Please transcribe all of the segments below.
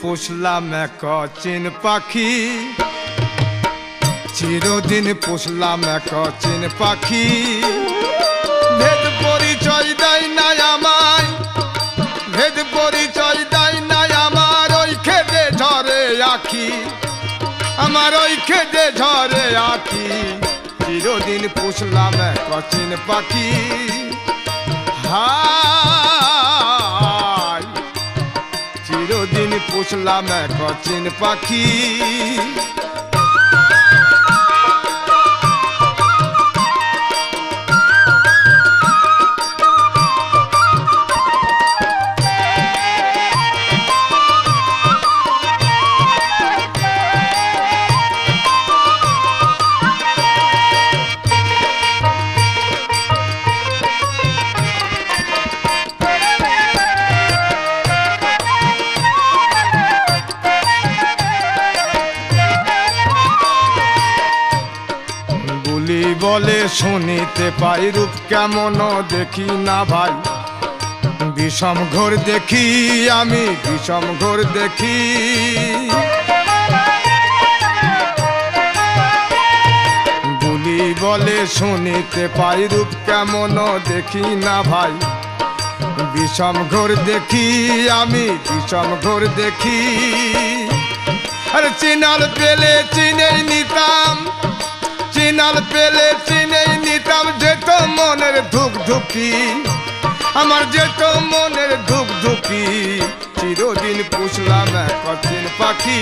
পুষলাম এক চিন পাখি, চিরদিন পুষলাম এক চিন পাখি। ভেদ পরিচয় দেয় না আমায়, ভেদ পরিচয় দেয় না আমার, ওই খেদে ঝরে আখি, আমার ওই খেদে ঝরে আখি। চিরদিন পুষলাম এক চিন পাখি। হায় চিরদিন পুষলাম এক চিন পাখি। বলে শুনিতে পাই রূপ কেমন দেখি না ভাই, বিষম ঘোর দেখি আমি, বিষম ঘোর দেখি। বুলি বলে শুনিতে পাই রূপ কেমন দেখি না ভাই, বিষম ঘোর দেখি আমি, বিষম ঘোর দেখি। আরে চিনাল পেলে চিনেই নিতাম, চিনাল পেলে চিনেই নিতাম, যেত মনের ধুক ধুকি, আমার যেত মনের ধুক ধুকি। চিরদিন পুষলাম এক চিন পাখি।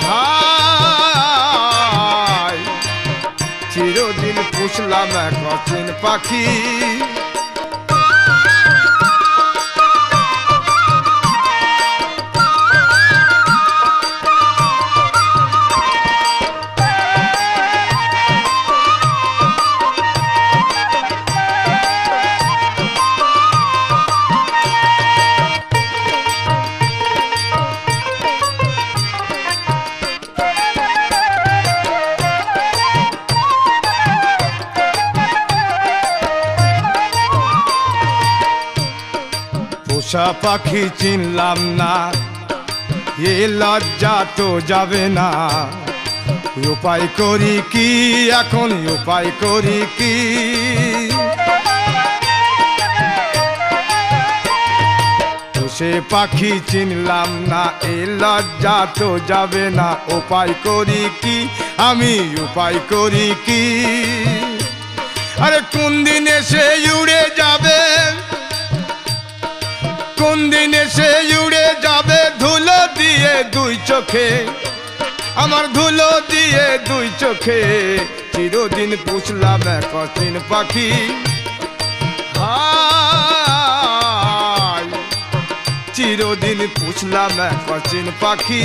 হায় চিরদিন পুষলাম এক চিন পাখি। পোষা পাখি চিনলাম না, এ লজ্জা তো যাবে না। উপায় করি কি এখন, উপায় করি কি? পোষে পাখি চিনলাম না, এ লজ্জা তো যাবে না। উপায় করি কি আমি, উপায় করি কি? আরে কোন দিন এসে উড়ে যাবে, কোন দিন এসে উড়ে যাবে ধুলো দিয়ে দুই চোখে, আমার ধুলো দিয়ে দুই চোখে। চিরদিন পুষলাম এক চিন পাখি। হায় চিরদিন পুষলাম এক চিন পাখি।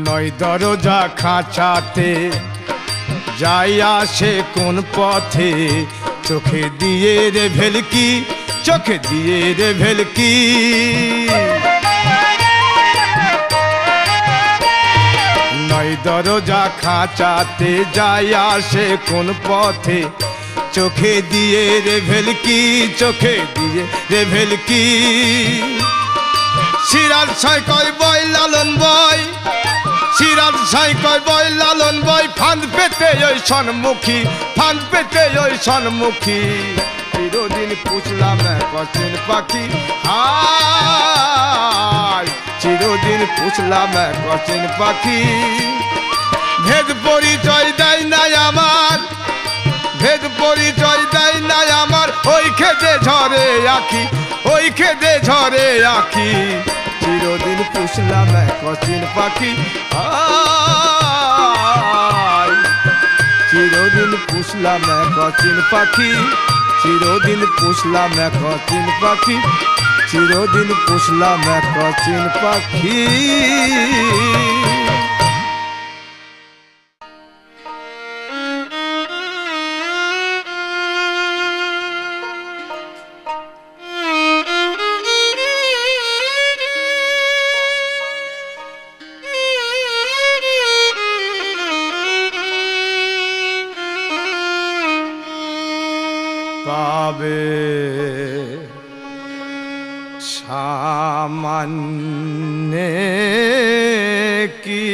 নয় দরজা খাঁচাতে যাই আসে কোন পথে, চোখে দিয়ে রে ভেলকি, চোখে দিয়ে রে ভেলকি। নয় দরজা খাঁচাতে যাই আসে কোন পথে, চোখে দিয়ে রে ভেলকি, চোখে দিয়ে রে ভেলকি। সিরাজ ছয় কয় বয় লালন বয়, সিরাজ ছাই কয় বয় লালন বয়, ফাঁদ পেতে ওই সন্মুখী, ফাঁদ পেতে ওই সন্মুখী। চিরদিন পুষলাম এক চিন পাখি। হায় চিরদিন পুষলাম এক চিন পাখি। ভেদ পরিচয় দেয় না আমার, ভেদ পরিচয় দেয় না আমার, ওই খেদে ঝরে আখি, ওই খেদে ঝরে আখি। চিরদিন পুষলাম এক চিন পাখি। চিরদিন পুষলাম এক চিন পাখি, চিরদিন পুষলাম এক চিন পাখি, চিরদিন পুষলাম এক অচিন পাখি। পাবে সামান্যে কি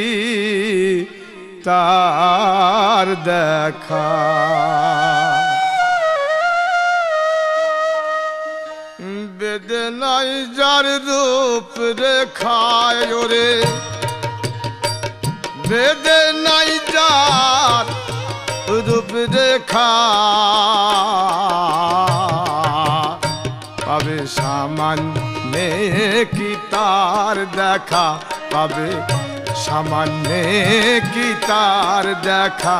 তার দেখা, বেদনাই যার রূপ রেখায় রে, বেদনাই যার রূপ রেখা, পাবে সামান্যে কি তার দেখা, পাবে সামান্যে কি তার দেখা।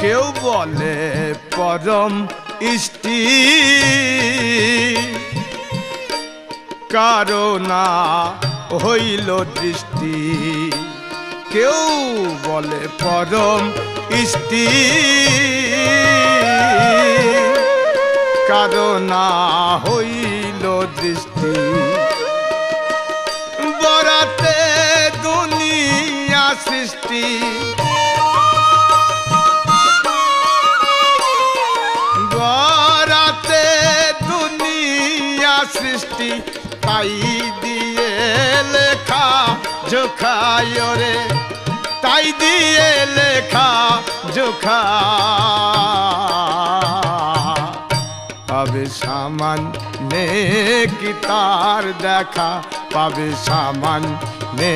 কেউ বলে পরম ইষ্টি, কারো না হইল দৃষ্টি। কেউ বলে পরম ইষ্টি, কারো না হইল দৃষ্টি। বরাতে দুনিয়া সৃষ্টি, বরাতে দুনিয়া সৃষ্টি, তাই দিয়ে লেখা জোখায় রে, তাই দিয়ে লেখা জোখা। পাবে সামান্যে কি তার দেখা, পাবে সামান্যে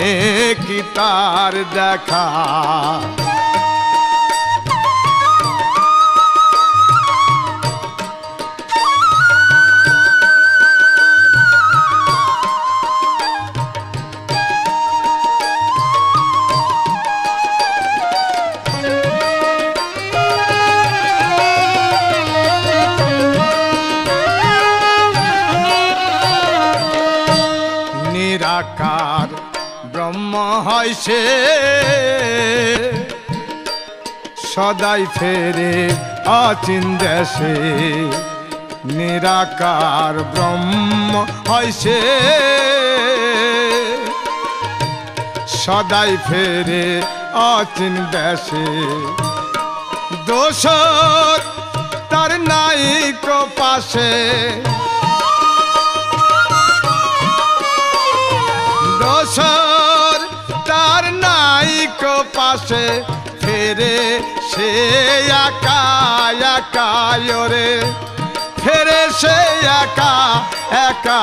কি তার দেখা। নিরাকার ব্রহ্ম হয় সে, সদাই ফেরে অচিন দেশে। নিরাকার ব্রহ্ম হয় সে, সদাই ফেরে অচিন দেশে। দোষর তার নাইক পাশে, দোষর তার নাইক পাশে। ফেরে সে একা একা রে, ফেরে সে একা একা।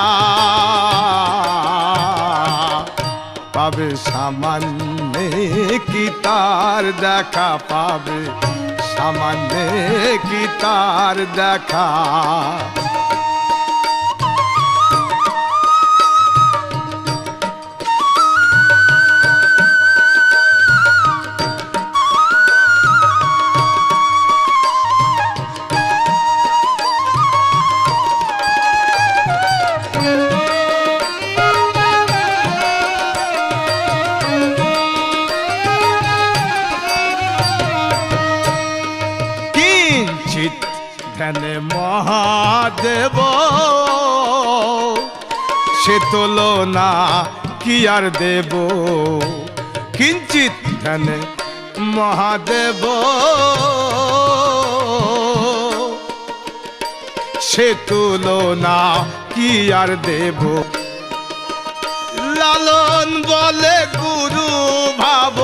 পাবে সামান্যে কি তার দেখা, পাবে সামান্যে কি তার দেখা। ধ্যানে মহাদেব সে তুলনা কি আর দেব। কিঞ্চিত ধ্যানে মহাদেব সে তুলনা কি আর দেব। লালন বলে গুরু ভাব,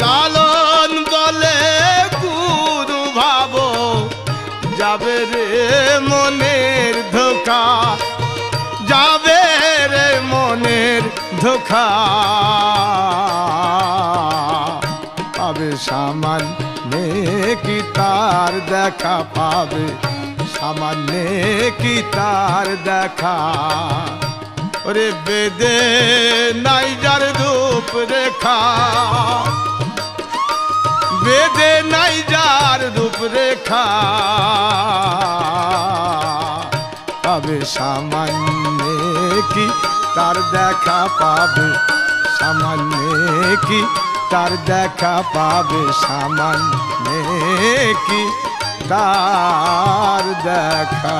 লালন বলে গুরু ভাব। যাবে রে মনের ধোকা, যা ধোখা পাবে সামান্য কি তার দেখা পাবে সামান্য কি তার দেখা ওরে বেদে নাই যার রূপ রেখা বেদে নাই যার রূপ রেখা পাবে সামান্য কি তার দেখা পাবে সামান্য কি তার দেখা পাবে সামান্য কি তার দেখা